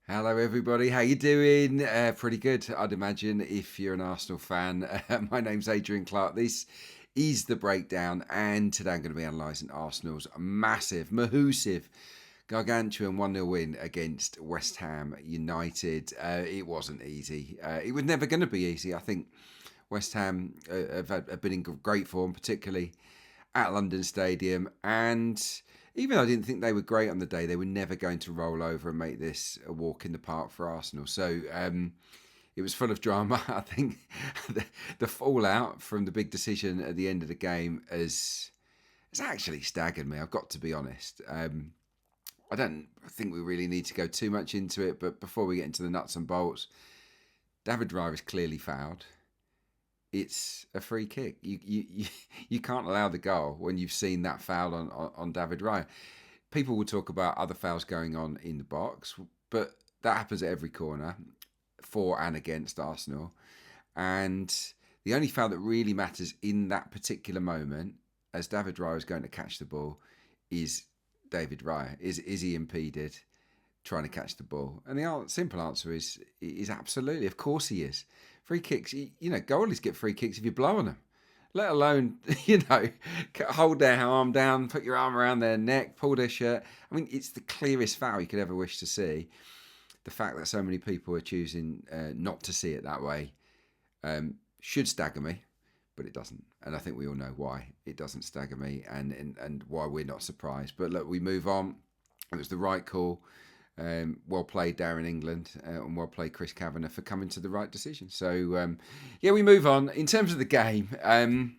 Hello, everybody. How you doing? Pretty good, I'd imagine, if you're an Arsenal fan. My name's Adrian Clarke. This is The Breakdown, and today I'm going to be analysing Arsenal's massive, mahoosive, gargantuan 1-0 win against West Ham United. It wasn't easy. It was never going to be easy. I think West Ham have been in great form, particularly at London Stadium, and even though I didn't think they were great on the day, they were never going to roll over and make this a walk in the park for Arsenal. So it was full of drama. I think the fallout from the big decision at the end of the game has actually staggered me. I've got to be honest. I don't think we really need to go too much into it, but before we get into the nuts and bolts, David Raya is clearly fouled. It's a free kick. You can't allow the goal when you've seen that foul on David Raya. People will talk about other fouls going on in the box, but that happens at every corner for and against Arsenal. And the only foul that really matters in that particular moment, as David Raya is going to catch the ball, is David Raya. Is he impeded trying to catch the ball? And the simple answer is absolutely. Of course he is. Free kicks, goalies get free kicks if you blow on them. Let alone, hold their arm down, put your arm around their neck, pull their shirt. I mean, it's the clearest foul you could ever wish to see. The fact that so many people are choosing not to see it that way should stagger me, but it doesn't. And I think we all know why it doesn't stagger me and why we're not surprised. But look, we move on. It was the right call. Well played, Darren England, and well played, Chris Kavanagh, for coming to the right decision. So, we move on. In terms of the game, I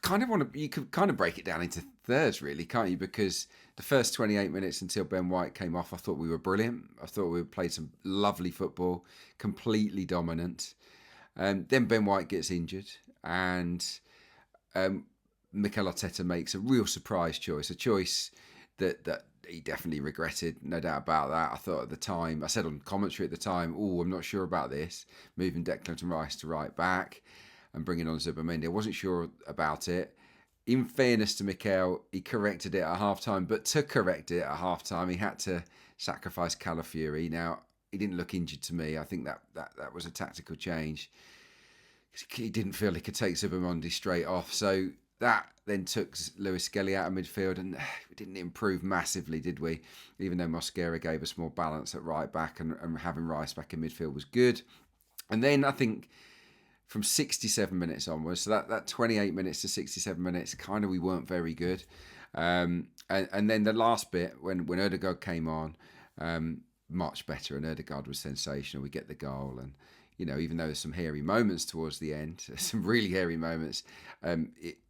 kind of want to. You could kind of break it down into thirds, really, can't you? Because the first 28 minutes until Ben White came off, I thought we were brilliant. I thought we played some lovely football, completely dominant. Then Ben White gets injured, and Mikel Arteta makes a real surprise choice, a choice that he definitely regretted, no doubt about that. I thought at the time, I said on commentary at the time, I'm not sure about this, moving Declan Rice to right back and bringing on Zubimendi. I wasn't sure about it. In fairness to Mikel, he corrected it at half-time, but to correct it at half-time, he had to sacrifice Calafiori. Now, he didn't look injured to me. I think that was a tactical change. He didn't feel he could take Zubimendi straight off, so that then took Lewis Skelly out of midfield, and we didn't improve massively, did we? Even though Mosquera gave us more balance at right back, and having Rice back in midfield was good. And then I think from 67 minutes onwards, so that 28 minutes to 67 minutes, kind of we weren't very good. And then the last bit, when Odegaard came on, much better, and Odegaard was sensational. We get the goal, and even though there's some hairy moments towards the end, some really hairy moments,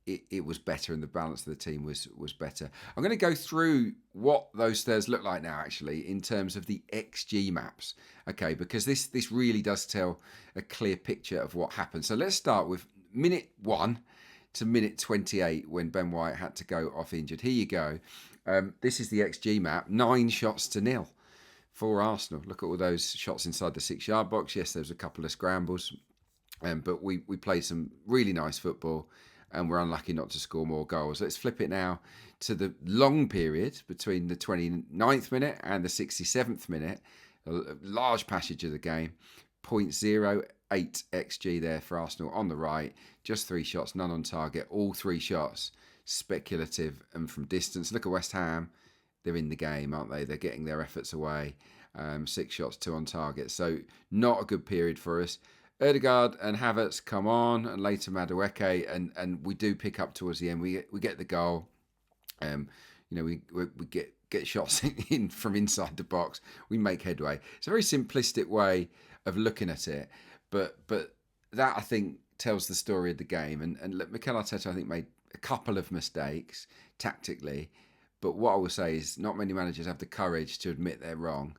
it was better, and the balance of the team was better. I'm going to go through what those thirds look like now, actually, in terms of the XG maps, okay, because this really does tell a clear picture of what happened. So let's start with minute 1 to minute 28 when Ben White had to go off injured. Here you go. This is the XG map, 9 shots to 0. For Arsenal. Look at all those shots inside the 6-yard box. Yes, there was a couple of scrambles, but we played some really nice football, and we're unlucky not to score more goals. Let's flip it now to the long period between the 29th minute and the 67th minute. A large passage of the game. 0.08 XG there for Arsenal on the right. Just 3 shots, none on target. All 3 shots speculative and from distance. Look at West Ham. They're in the game, aren't they? They're getting their efforts away. 6 shots, 2 on target. So not a good period for us. Odegaard and Havertz come on, and later Madueke, and we do pick up towards the end. We get the goal. We get shots in from inside the box. We make headway. It's a very simplistic way of looking at it, but that, I think, tells the story of the game. And Mikel Arteta, I think, made a couple of mistakes tactically. But what I will say is not many managers have the courage to admit they're wrong.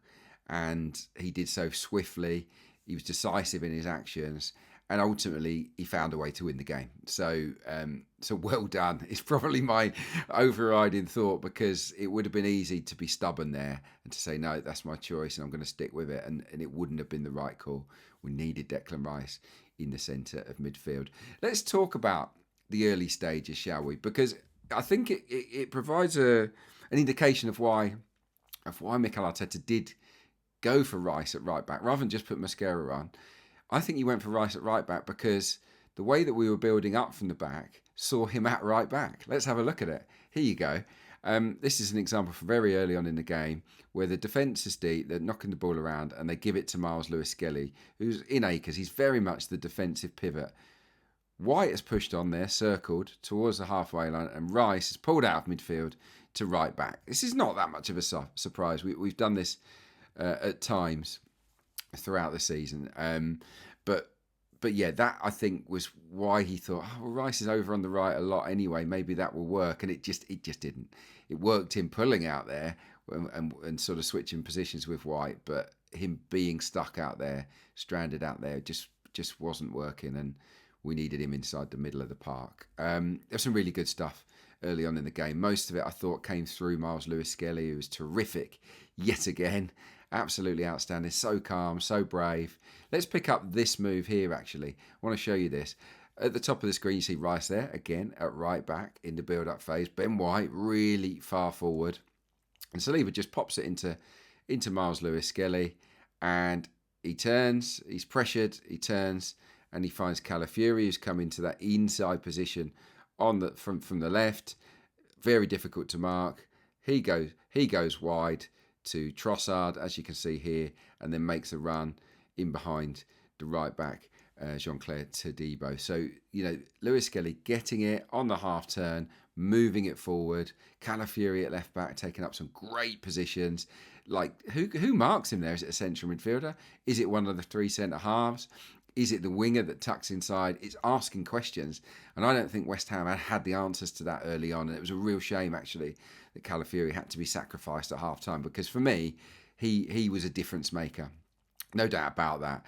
And he did so swiftly. He was decisive in his actions. And ultimately, he found a way to win the game. So well done. It's probably my overriding thought, because it would have been easy to be stubborn there and to say, no, that's my choice and I'm going to stick with it. And it wouldn't have been the right call. We needed Declan Rice in the centre of midfield. Let's talk about the early stages, shall we? Because I think it provides an indication of why Mikel Arteta did go for Rice at right back rather than just put Mascara on. I think he went for Rice at right back because the way that we were building up from the back saw him at right back. Let's have a look at it. Here you go. This is an example from very early on in the game where the defence is deep, they're knocking the ball around and they give it to Miles Lewis-Skelly, who's in acres. He's very much the defensive pivot. White has pushed on there, circled towards the halfway line, and Rice has pulled out of midfield to right back. This is not that much of a surprise. We've done this at times throughout the season. But yeah, that I think was why he thought, oh, well, Rice is over on the right a lot anyway. Maybe that will work, and it just didn't. It worked him pulling out there and sort of switching positions with White, but him being stuck out there, stranded out there, just wasn't working, and we needed him inside the middle of the park. There's some really good stuff early on in the game. Most of it I thought came through Miles Lewis-Skelly, who was terrific yet again. Absolutely outstanding. So calm, so brave. Let's pick up this move here, actually. I want to show you this. At the top of the screen, you see Rice there, again, at right back in the build-up phase. Ben White really far forward. And Saliba just pops it into Miles Lewis-Skelly. And he turns, he's pressured, he turns, and he finds Calafiori, who's come into that inside position from the left. Very difficult to mark. He goes wide to Trossard, as you can see here, and then makes a run in behind the right back, Jean-Claire Todibo. So, Lewis-Skelly getting it on the half turn, moving it forward. Calafiori at left back, taking up some great positions. Like, who marks him there? Is it a central midfielder? Is it one of the three centre halves? Is it the winger that tucks inside? It's asking questions. And I don't think West Ham had the answers to that early on. And it was a real shame, actually, that Calafiori had to be sacrificed at half-time. Because for me, he was a difference maker. No doubt about that.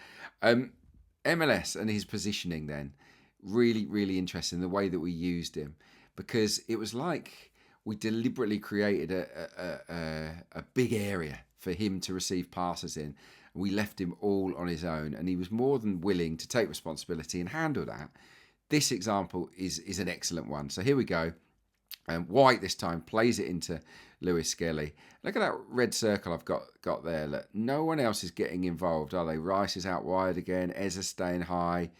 MLS and his positioning then, really, really interesting, the way that we used him. Because it was like we deliberately created a big area for him to receive passes in. We left him all on his own, and he was more than willing to take responsibility and handle that. This example is an excellent one. So here we go. White this time plays it into Lewis-Skelly. Look at that red circle I've got there. Look, no one else is getting involved, are they? Rice is out wide again. Ezza's staying high.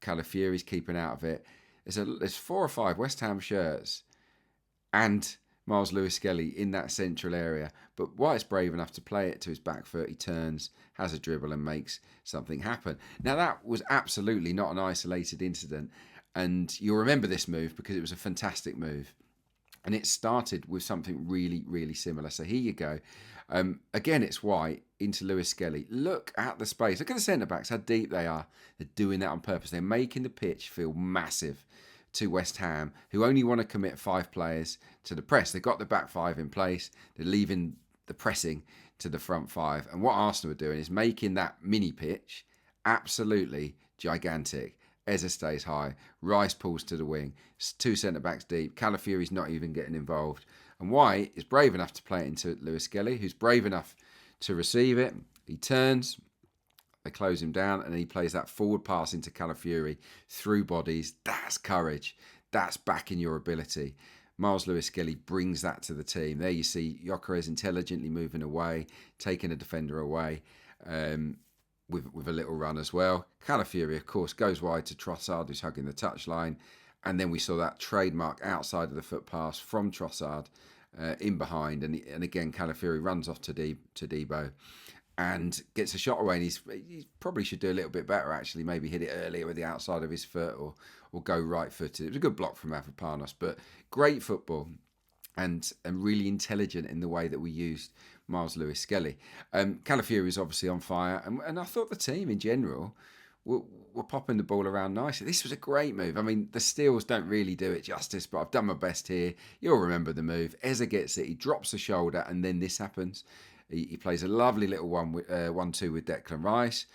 Calafiori's keeping out of it. There's 4 or 5 West Ham shirts and Miles Lewis-Skelly in that central area. But White's brave enough to play it to his back foot. He turns, has a dribble and makes something happen. Now, that was absolutely not an isolated incident. And you'll remember this move because it was a fantastic move. And it started with something really, really similar. So here you go. Again, it's White into Lewis-Skelly. Look at the space. Look at the centre-backs, how deep they are. They're doing that on purpose. They're making the pitch feel massive to West Ham, who only want to commit 5 players to the press. They've got the back 5 in place. They're leaving the pressing to the front 5. And what Arsenal are doing is making that mini pitch absolutely gigantic. Ezza stays high. Rice pulls to the wing. 2 centre-backs deep. Calafiori's not even getting involved. And White is brave enough to play it into Lewis-Skelly, who's brave enough to receive it. He turns. They close him down, and he plays that forward pass into Calafiori through bodies. That's courage. That's backing your ability. Miles Lewis-Skelly brings that to the team. There you see Gyökeres intelligently moving away, taking a defender away. With a little run as well. Calafiori, of course, goes wide to Trossard, who's hugging the touchline. And then we saw that trademark outside of the foot pass from Trossard in behind. And again, Calafiori runs off to Debo and gets a shot away. And he probably should do a little bit better, actually. Maybe hit it earlier with the outside of his foot or go right-footed. It was a good block from Mavropanos, but great football. And really intelligent in the way that we used Miles Lewis-Skelly. Calafiori was obviously on fire, and I thought the team in general were popping the ball around nicely. This was a great move. I mean, the steals don't really do it justice, but I've done my best here. You'll remember the move. Ezza gets it, he drops the shoulder, and then this happens. He plays a lovely little 1-2 with Declan Rice.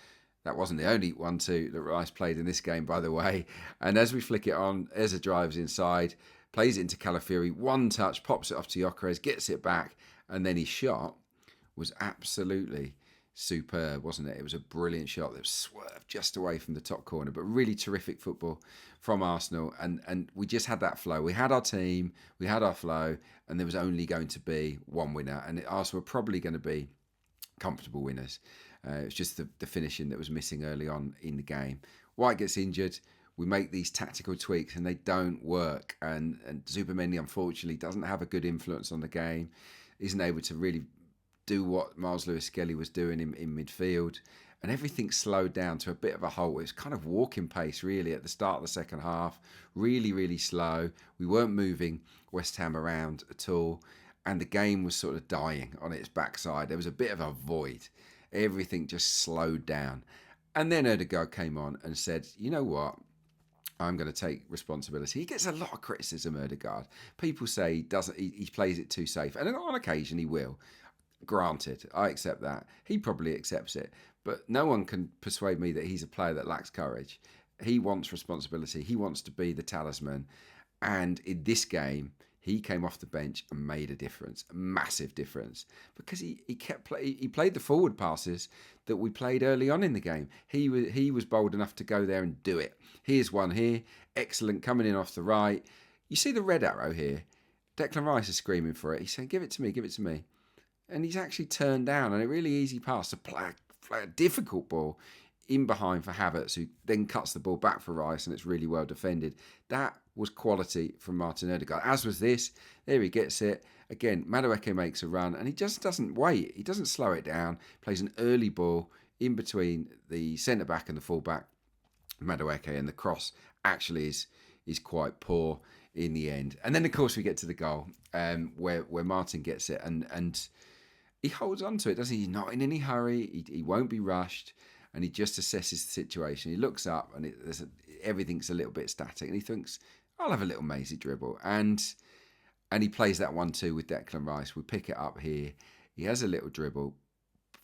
That wasn't the only 1-2 that Rice played in this game, by the way. And as we flick it on, Ezza drives inside, plays it into Calafiori, one touch, pops it off to Gyökeres, gets it back, and then his shot was absolutely superb, wasn't it? It was a brilliant shot that swerved just away from the top corner, but really terrific football from Arsenal, and we just had that flow. We had our team, we had our flow, and there was only going to be one winner, and Arsenal were probably going to be comfortable winners. It's just the finishing that was missing early on in the game. White gets injured. We make these tactical tweaks and they don't work. And Zubamendi, unfortunately, doesn't have a good influence on the game. Isn't able to really do what Miles Lewis-Skelly was doing in midfield. And everything slowed down to a bit of a halt. It was kind of walking pace, really, at the start of the second half. Really, really slow. We weren't moving West Ham around at all. And the game was sort of dying on its backside. There was a bit of a void. Everything just slowed down. And then Odegaard came on and said, you know what? I'm going to take responsibility. He gets a lot of criticism, Odegaard. People say he plays it too safe. And on occasion he will. Granted, I accept that. He probably accepts it. But no one can persuade me that he's a player that lacks courage. He wants responsibility. He wants to be the talisman. And in this game, he came off the bench and made a difference, a massive difference, because he played the forward passes that we played early on in the game. He was bold enough to go there and do it. Here's one here, excellent, coming in off the right. You see the red arrow here? Declan Rice is screaming for it. He's saying, give it to me, give it to me. And he's actually turned down on a really easy pass to play a difficult ball in behind for Havertz, who then cuts the ball back for Rice, and it's really well defended. That was quality from Martin Odegaard, as was this. There he gets it. Again, Madueke makes a run, and he just doesn't wait. He doesn't slow it down. Plays an early ball in between the centre-back and the full-back, Madueke, and the cross actually is quite poor in the end. And then, of course, we get to the goal where Martin gets it, and he holds on to it, doesn't he? He's not in any hurry. He won't be rushed. And he just assesses the situation. He looks up and everything's a little bit static. And he thinks, I'll have a little mazy dribble. And he plays that 1-2 with Declan Rice. We pick it up here. He has a little dribble,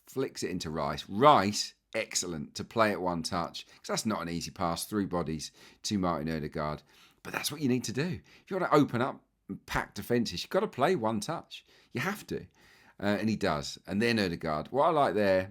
flicks it into Rice. Rice, excellent to play at one touch. Because that's not an easy pass through bodies to Martin Odegaard. But that's what you need to do. If you want to open up and pack defences, you've got to play one touch. You have to. And he does. And then Odegaard. What I like there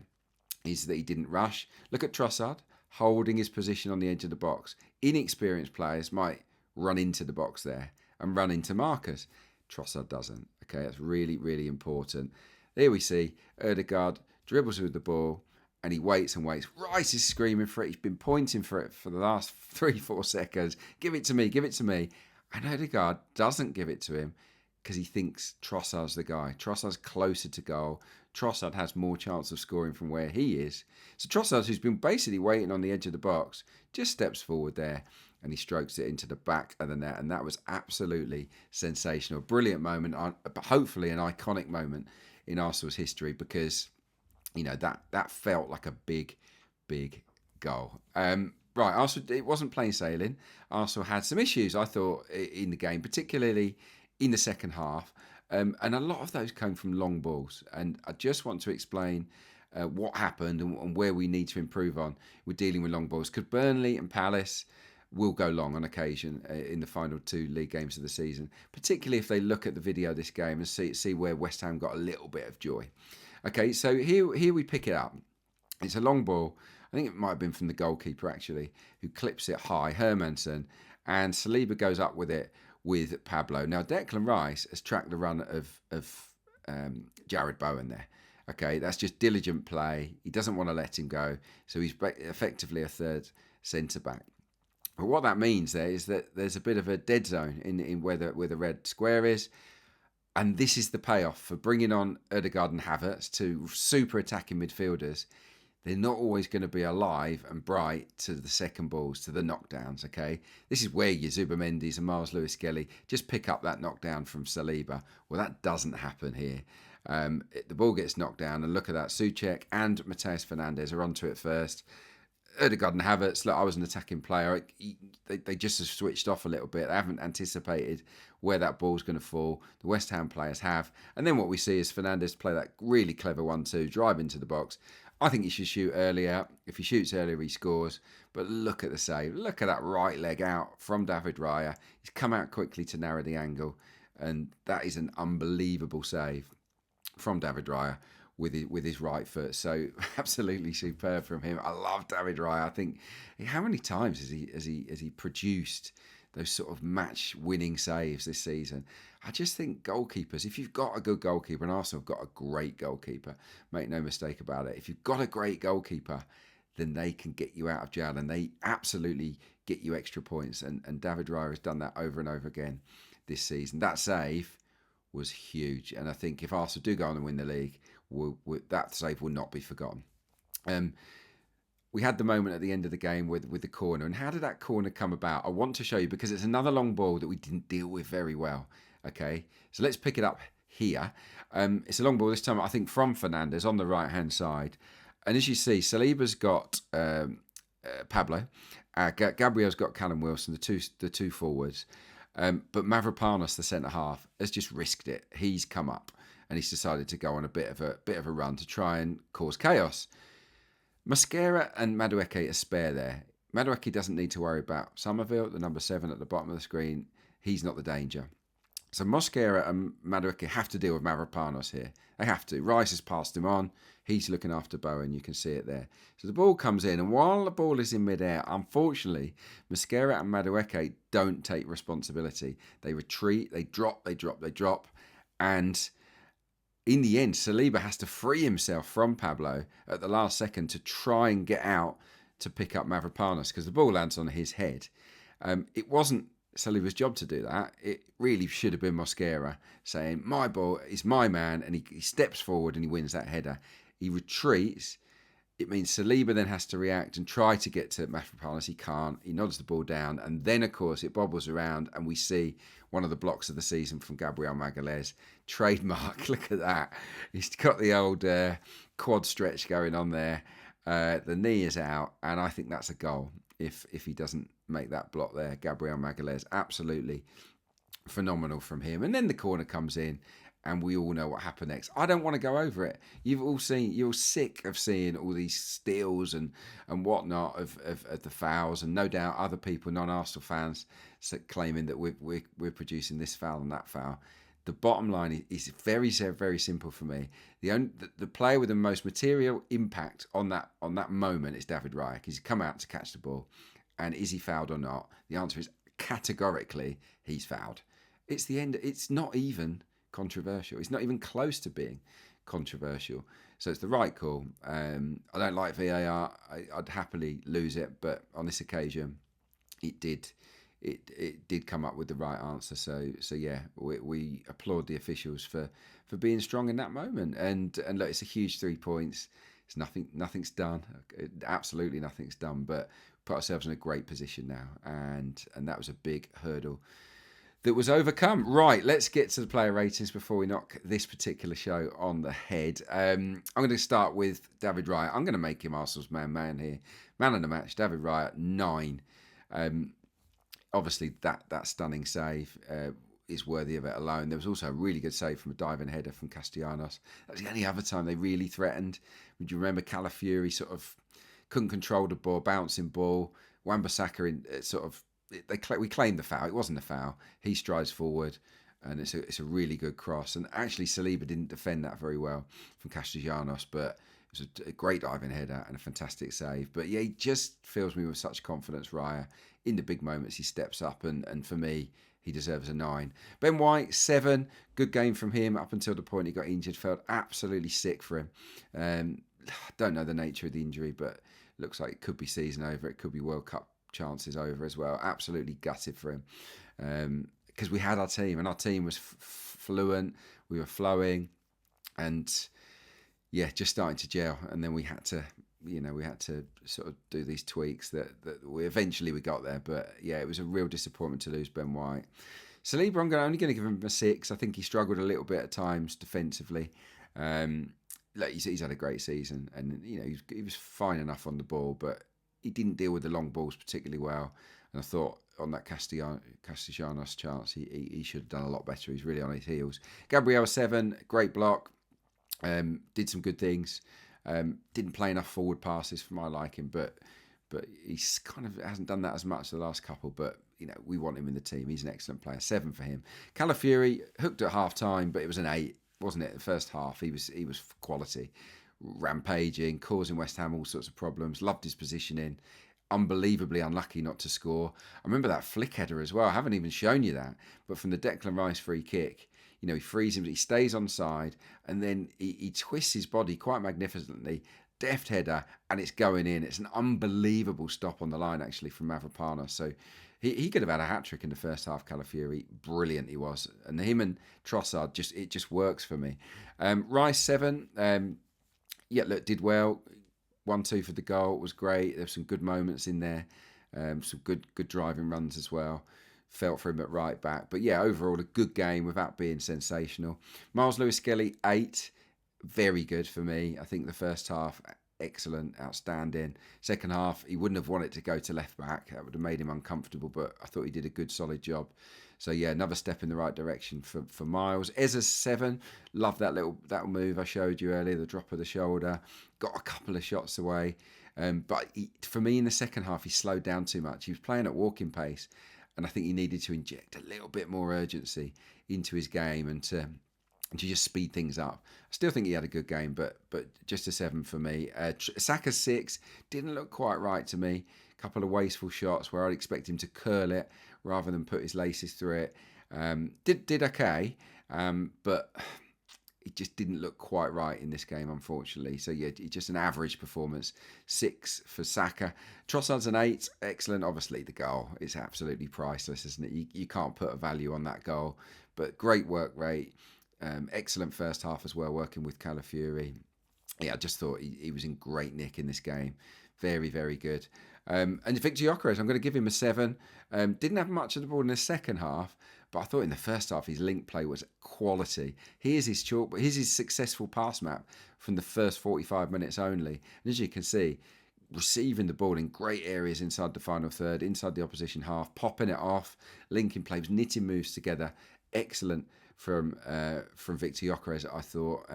is that he didn't rush. Look at Trossard holding his position on the edge of the box. Inexperienced players might run into the box there and run into markers. Trossard doesn't. Okay, that's really, really important. There we see Odegaard dribbles with the ball and he waits and waits. Rice is screaming for it. He's been pointing for it for the last 3-4 seconds. Give it to me, give it to me. And Odegaard doesn't give it to him because he thinks Trossard's the guy. Trossard's closer to goal. Trossard has more chance of scoring from where he is. So Trossard, who's been basically waiting on the edge of the box, just steps forward there and he strokes it into the back of the net. And that was absolutely sensational. Brilliant moment, hopefully an iconic moment in Arsenal's history because, you know, that felt like a big, big goal. Right, Arsenal, it wasn't plain sailing. Arsenal had some issues, I thought, in the game, particularly in the second half. And a lot of those came from long balls. And I just want to explain what happened and where we need to improve on with dealing with long balls. Because Burnley and Palace will go long on occasion in the final 2 league games of the season, particularly if they look at the video of this game and see where West Ham got a little bit of joy. Okay, so here we pick it up. It's a long ball. I think it might have been from the goalkeeper, actually, who clips it high, Hermansen, and Saliba goes up with it with Pablo. Now, Declan Rice has tracked the run of Jared Bowen there. Okay, that's just diligent play. He doesn't want to let him go, so he's effectively a third centre-back. But what that means there is that there's a bit of a dead zone in where the red square is, and this is the payoff for bringing on Odegaard and Havertz, two super attacking midfielders. They're not always going to be alive and bright to the second balls, to the knockdowns, okay? This is where your Zubamendis and Miles Lewis-Skelly just pick up that knockdown from Saliba. Well, that doesn't happen here. The ball gets knocked down, and look at that. Souček and Matheus Fernandes are onto it first. Odegaard and Havertz, look, I was an attacking player. They just have switched off a little bit. They haven't anticipated where that ball's going to fall. The West Ham players have. And then what we see is Fernandes play that really clever 1-2, drive into the box. I think he should shoot earlier. If he shoots earlier, he scores. But look at the save. Look at that right leg out from David Raya. He's come out quickly to narrow the angle. And that is an unbelievable save from David Raya with his right foot. So absolutely superb from him. I love David Raya. I think, how many times has he produced those sort of match-winning saves this season. I just think goalkeepers, if you've got a good goalkeeper, and Arsenal have got a great goalkeeper, make no mistake about it, if you've got a great goalkeeper, then they can get you out of jail, and they absolutely get you extra points. And David Raya has done that over and over again this season. That save was huge, and I think if Arsenal do go on and win the league, that save will not be forgotten. We had the moment at the end of the game with the corner, and how did that corner come about? I want to show you because it's another long ball that we didn't deal with very well. Okay, so let's pick it up here. It's a long ball this time, I think, from Fernandes on the right-hand side. And as you see, Saliba's got Pablo, Gabriel's got Callum Wilson, the two forwards. But Mavropanos, the centre half, has just risked it. He's come up and he's decided to go on a bit of a run to try and cause chaos. Mosquera and Madueke are spare there. Madueke doesn't need to worry about Somerville, the number 7 at the bottom of the screen. He's not the danger. So Mosquera and Madueke have to deal with Mavropanos here. They have to. Rice has passed him on. He's looking after Bowen. You can see it there. So the ball comes in, and while the ball is in midair, unfortunately, Mosquera and Madueke don't take responsibility. They retreat, they drop, and in the end, Saliba has to free himself from Pablo at the last second to try and get out to pick up Mavropanos because the ball lands on his head. It wasn't Saliba's job to do that. It really should have been Mosquera saying, my ball is my man, and he steps forward and he wins that header. He retreats. It means Saliba then has to react and try to get to Mavropanos. He can't. He nods the ball down, and then, of course, it bobbles around, and we see one of the blocks of the season from Gabriel Magalhaes. Trademark. Look at that. He's got the old quad stretch going on there. The knee is out, and I think that's a goal if he doesn't make that block there. Gabriel Magalhaes, absolutely phenomenal from him. And then the corner comes in, and we all know what happened next. I don't want to go over it. You're sick of seeing all these steals and whatnot of the fouls, and no doubt other people, non-Arsenal fans, claiming that we're producing this foul and that foul. The bottom line is very, very simple for me. The player with the most material impact on that moment is David Raya. He's come out to catch the ball, and is he fouled or not? The answer is categorically he's fouled. It's the end. It's not even controversial. It's not even close to being controversial. So it's the right call. I don't like VAR. I'd happily lose it, but on this occasion, it did come up with the right answer. So yeah, we applaud the officials for being strong in that moment. And look, it's a huge 3 points. It's nothing's done. Absolutely nothing's done. But put ourselves in a great position now, and that was a big hurdle that was overcome. Right, let's get to the player ratings before we knock this particular show on the head. I'm going to start with David Raya. I'm going to make him Arsenal's man here. Man of the match, David Raya, 9. Obviously, that stunning save is worthy of it alone. There was also a really good save from a diving header from Castellanos. That was the only other time they really threatened. Would you remember Calafiori sort of couldn't control the ball, bouncing ball. Wan-Bissaka we claimed the foul. It wasn't a foul. He strides forward, and it's a really good cross. And actually, Saliba didn't defend that very well from Castellanos, but it was a great diving header and a fantastic save. But yeah, he just fills me with such confidence, Raya. In the big moments, he steps up, and for me, he deserves a 9. Ben White, 7. Good game from him up until the point he got injured. Felt absolutely sick for him. Don't know the nature of the injury, but looks like it could be season over. It could be World Cup chances over as well. Absolutely gutted for him, because we had our team, and our team was fluent. We were flowing, and yeah, just starting to gel. And then we had to sort of do these tweaks that we eventually got there. But yeah, it was a real disappointment to lose Ben White. Saliba, I'm only going to give him a 6. I think he struggled a little bit at times defensively. He's had a great season, and he was fine enough on the ball, but he didn't deal with the long balls particularly well. And I thought on that Castellanos chance, he should have done a lot better. He's really on his heels. Gabriel, 7, great block. Did some good things. Didn't play enough forward passes for my liking, but he's kind of hasn't done that as much the last couple. But we want him in the team. He's an excellent player. 7 for him. Calafiori hooked at half time, but it was an 8, wasn't it? The first half, he was quality, rampaging, causing West Ham all sorts of problems. Loved his positioning. unbelievably unlucky not to score. I remember that flick header as well. I haven't even shown you that, but from the Declan Rice free kick, he frees him, he stays on side, and then he twists his body quite magnificently. Deft header, and it's going in. It's an unbelievable stop on the line, actually, from Mavropanos. So he could have had a hat trick in the first half. Calafiori, brilliant he was, and him and Trossard just works for me. Rice 7, yeah, look, did well. 1-2 for the goal, was great. There's some good moments in there, some good driving runs as well. Felt for him at right back, but yeah, overall a good game without being sensational. Miles Lewis-Skelly 8, very good for me. I think the first half excellent, outstanding. Second half he wouldn't have wanted to go to left back. That would have made him uncomfortable, but I thought he did a good solid job. So yeah, another step in the right direction for Miles. Ezza's 7, love that little move I showed you earlier, the drop of the shoulder. Got a couple of shots away, but for me in the second half he slowed down too much. He was playing at walking pace, and I think he needed to inject a little bit more urgency into his game and to just speed things up. I still think he had a good game, but just a 7 for me. Saka's 6, didn't look quite right to me. A couple of wasteful shots where I'd expect him to curl it rather than put his laces through it. Did okay, but it just didn't look quite right in this game, unfortunately. So yeah, just an average performance. 6 for Saka. Trossard's an 8, excellent. Obviously the goal is absolutely priceless, isn't it? You can't put a value on that goal, but great work rate. Excellent first half as well, working with Calafiori. Yeah, I just thought he was in great nick in this game. Very, very good. And Victor Gyökeres, I'm going to give him a 7. Didn't have much of the ball in the second half, but I thought in the first half his link play was quality. Here's his successful pass map from the first 45 minutes only. And as you can see, receiving the ball in great areas inside the final third, inside the opposition half, popping it off, linking plays, knitting moves together. Excellent from Victor Gyökeres, I thought.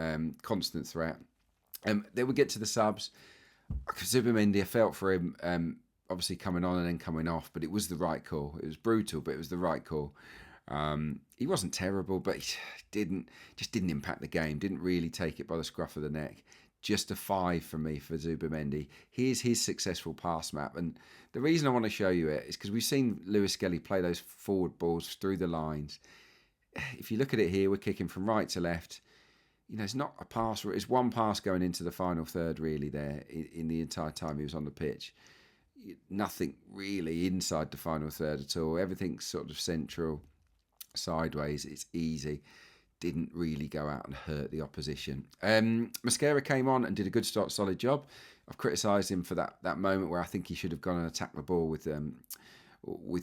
Constant threat. Then we get to the subs. Zubimendi, I felt for him, obviously coming on and then coming off, but it was the right call. It was brutal, but it was the right call. He wasn't terrible, but he didn't impact the game. Didn't really take it by the scruff of the neck. Just a 5 for me for Zubimendi. Here's his successful pass map, and the reason I want to show you it is because we've seen Lewis-Skelly play those forward balls through the lines. If you look at it here, we're kicking from right to left. It's not a pass. It's one pass going into the final third, really, there in the entire time he was on the pitch. Nothing really inside the final third at all. Everything's sort of central, sideways. It's easy. Didn't really go out and hurt the opposition. Mosquera came on and did a good solid job. I've criticised him for that moment where I think he should have gone and attacked the ball with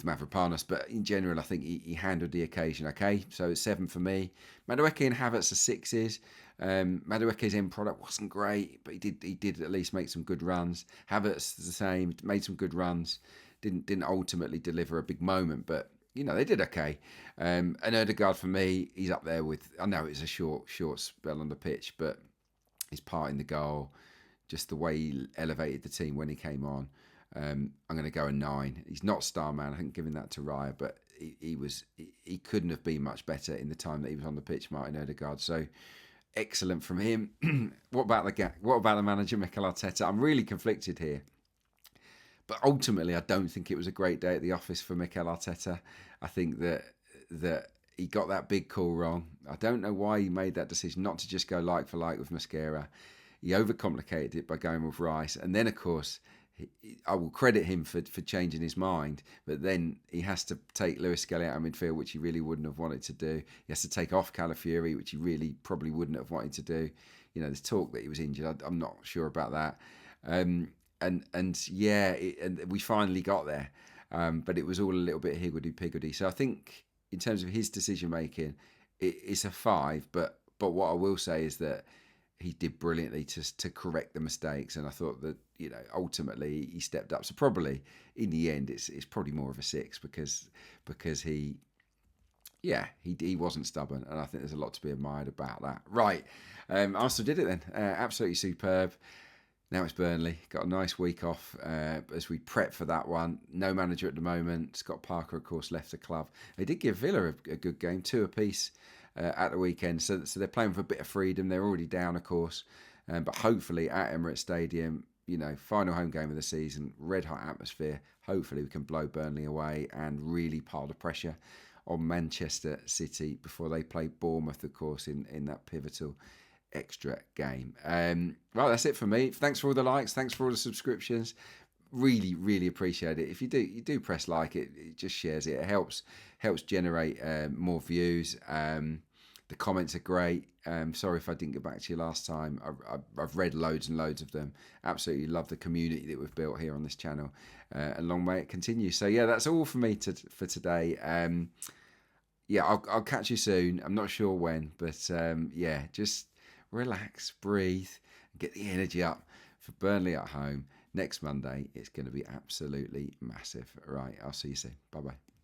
Mavropanos, but in general, I think he handled the occasion okay. So it's 7 for me. Madueke and Havertz are 6s. Madueke's end product wasn't great, but he did at least make some good runs. Havertz the same, made some good runs. Didn't ultimately deliver a big moment, but they did okay. And Odegaard for me, he's up there with. I know it's a short spell on the pitch, but his part in the goal, just the way he elevated the team when he came on. I'm going to go a 9. He's not star man. I think giving that to Raya, but he couldn't have been much better in the time that he was on the pitch, Martin Odegaard. So excellent from him. What about the manager, Mikel Arteta? I'm really conflicted here. But ultimately, I don't think it was a great day at the office for Mikel Arteta. I think that he got that big call wrong. I don't know why he made that decision not to just go like for like with Mosquera. He overcomplicated it by going with Rice. And then, of course, I will credit him for changing his mind, but then he has to take Lewis-Skelly out of midfield, which he really wouldn't have wanted to do. He has to take off Calafiori, which he really probably wouldn't have wanted to do. There's talk that he was injured. I'm not sure about that. And we finally got there, but it was all a little bit higgledy-piggledy. So I think in terms of his decision making, it's a 5. But what I will say is that he did brilliantly to correct the mistakes, and I thought that ultimately he stepped up. So probably in the end, it's probably more of a 6 because he wasn't stubborn, and I think there's a lot to be admired about that. Right, Arsenal did it then, absolutely superb. Now it's Burnley. Got a nice week off as we prep for that one. No manager at the moment. Scott Parker, of course, left the club. They did give Villa a good game, 2 apiece at the weekend. So they're playing with a bit of freedom. They're already down, of course. But hopefully at Emirates Stadium, final home game of the season, red hot atmosphere. Hopefully we can blow Burnley away and really pile the pressure on Manchester City before they play Bournemouth, of course, in that pivotal extra game. Well, that's it for me. Thanks for all the likes. Thanks for all the subscriptions. Really, really appreciate it. If you do press like, it just shares it. It helps generate more views. The comments are great. Sorry if I didn't get back to you last time. I've read loads and loads of them. Absolutely love the community that we've built here on this channel. And long may it continue. So yeah, that's all for me for today. Yeah, I'll catch you soon. I'm not sure when, but yeah, just relax, breathe, and get the energy up for Burnley at home next Monday. It's going to be absolutely massive. Right, I'll see you soon. Bye bye.